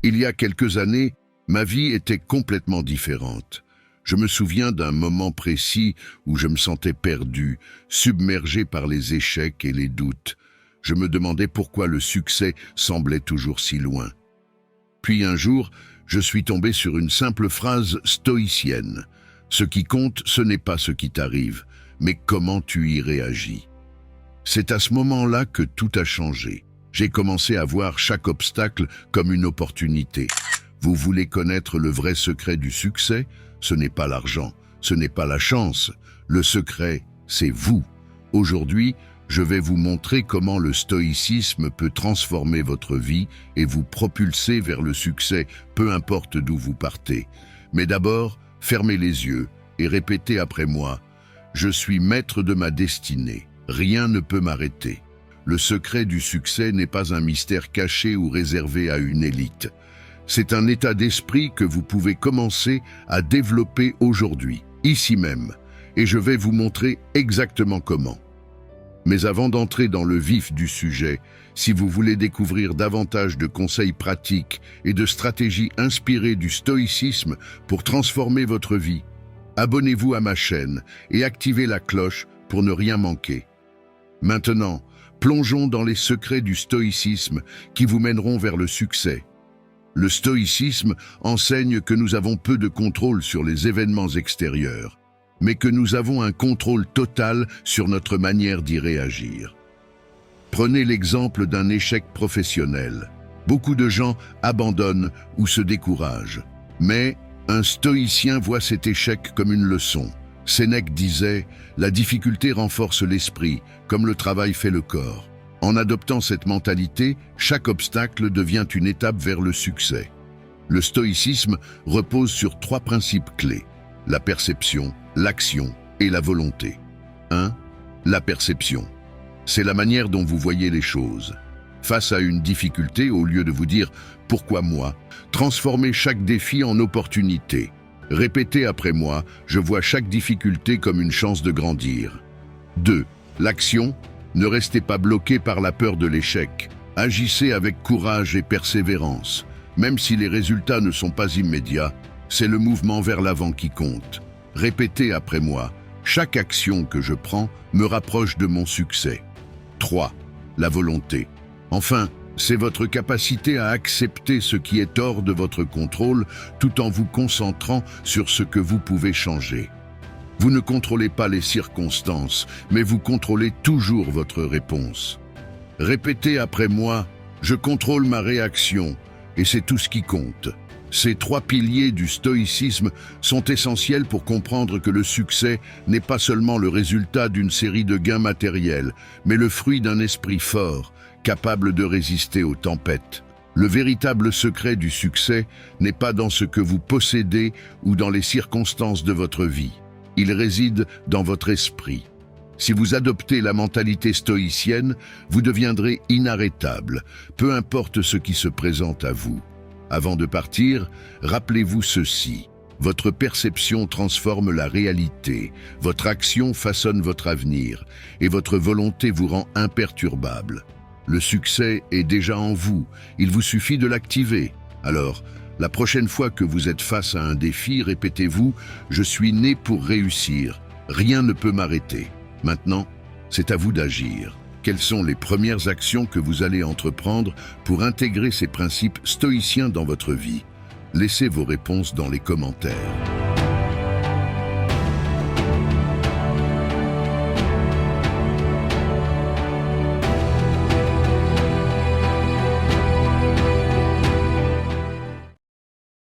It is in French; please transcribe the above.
Il y a quelques années, ma vie était complètement différente. Je me souviens d'un moment précis où je me sentais perdu, submergé par les échecs et les doutes. Je me demandais pourquoi le succès semblait toujours si loin. Puis un jour, je suis tombé sur une simple phrase stoïcienne. Ce qui compte, ce n'est pas ce qui t'arrive, mais comment tu y réagis. C'est à ce moment-là que tout a changé. J'ai commencé à voir chaque obstacle comme une opportunité. Vous voulez connaître le vrai secret du succès? Ce n'est pas l'argent, ce n'est pas la chance. Le secret, c'est vous. Aujourd'hui, je vais vous montrer comment le stoïcisme peut transformer votre vie et vous propulser vers le succès, peu importe d'où vous partez. Mais d'abord, fermez les yeux et répétez après moi « Je suis maître de ma destinée, rien ne peut m'arrêter ». Le secret du succès n'est pas un mystère caché ou réservé à une élite. C'est un état d'esprit que vous pouvez commencer à développer aujourd'hui, ici même, et je vais vous montrer exactement comment. Mais avant d'entrer dans le vif du sujet, si vous voulez découvrir davantage de conseils pratiques et de stratégies inspirées du stoïcisme pour transformer votre vie, abonnez-vous à ma chaîne et activez la cloche pour ne rien manquer. Maintenant, plongeons dans les secrets du stoïcisme qui vous mèneront vers le succès. Le stoïcisme enseigne que nous avons peu de contrôle sur les événements extérieurs, mais que nous avons un contrôle total sur notre manière d'y réagir. Prenez l'exemple d'un échec professionnel. Beaucoup de gens abandonnent ou se découragent, mais un stoïcien voit cet échec comme une leçon. Sénèque disait « La difficulté renforce l'esprit, comme le travail fait le corps ». En adoptant cette mentalité, chaque obstacle devient une étape vers le succès. Le stoïcisme repose sur 3 principes clés: la perception, l'action et la volonté. 1. La perception. C'est la manière dont vous voyez les choses. Face à une difficulté, au lieu de vous dire « Pourquoi moi ?», transformez chaque défi en opportunité. Répétez après moi « Je vois chaque difficulté comme une chance de grandir ». 2. L'action. Ne restez pas bloqué par la peur de l'échec. Agissez avec courage et persévérance. Même si les résultats ne sont pas immédiats, c'est le mouvement vers l'avant qui compte. Répétez après moi « Chaque action que je prends me rapproche de mon succès ». 3. La volonté. Enfin, c'est votre capacité à accepter ce qui est hors de votre contrôle tout en vous concentrant sur ce que vous pouvez changer. Vous ne contrôlez pas les circonstances, mais vous contrôlez toujours votre réponse. Répétez après moi « Je contrôle ma réaction » et c'est tout ce qui compte. Ces 3 piliers du stoïcisme sont essentiels pour comprendre que le succès n'est pas seulement le résultat d'une série de gains matériels, mais le fruit d'un esprit fort, capable de résister aux tempêtes. Le véritable secret du succès n'est pas dans ce que vous possédez ou dans les circonstances de votre vie. Il réside dans votre esprit. Si vous adoptez la mentalité stoïcienne, vous deviendrez inarrêtable, peu importe ce qui se présente à vous. Avant de partir, rappelez-vous ceci. Votre perception transforme la réalité, votre action façonne votre avenir, et votre volonté vous rend imperturbable. Le succès est déjà en vous, il vous suffit de l'activer. Alors, la prochaine fois que vous êtes face à un défi, répétez-vous « Je suis né pour réussir, rien ne peut m'arrêter ». Maintenant, c'est à vous d'agir. Quelles sont les premières actions que vous allez entreprendre pour intégrer ces principes stoïciens dans votre vie? Laissez vos réponses dans les commentaires.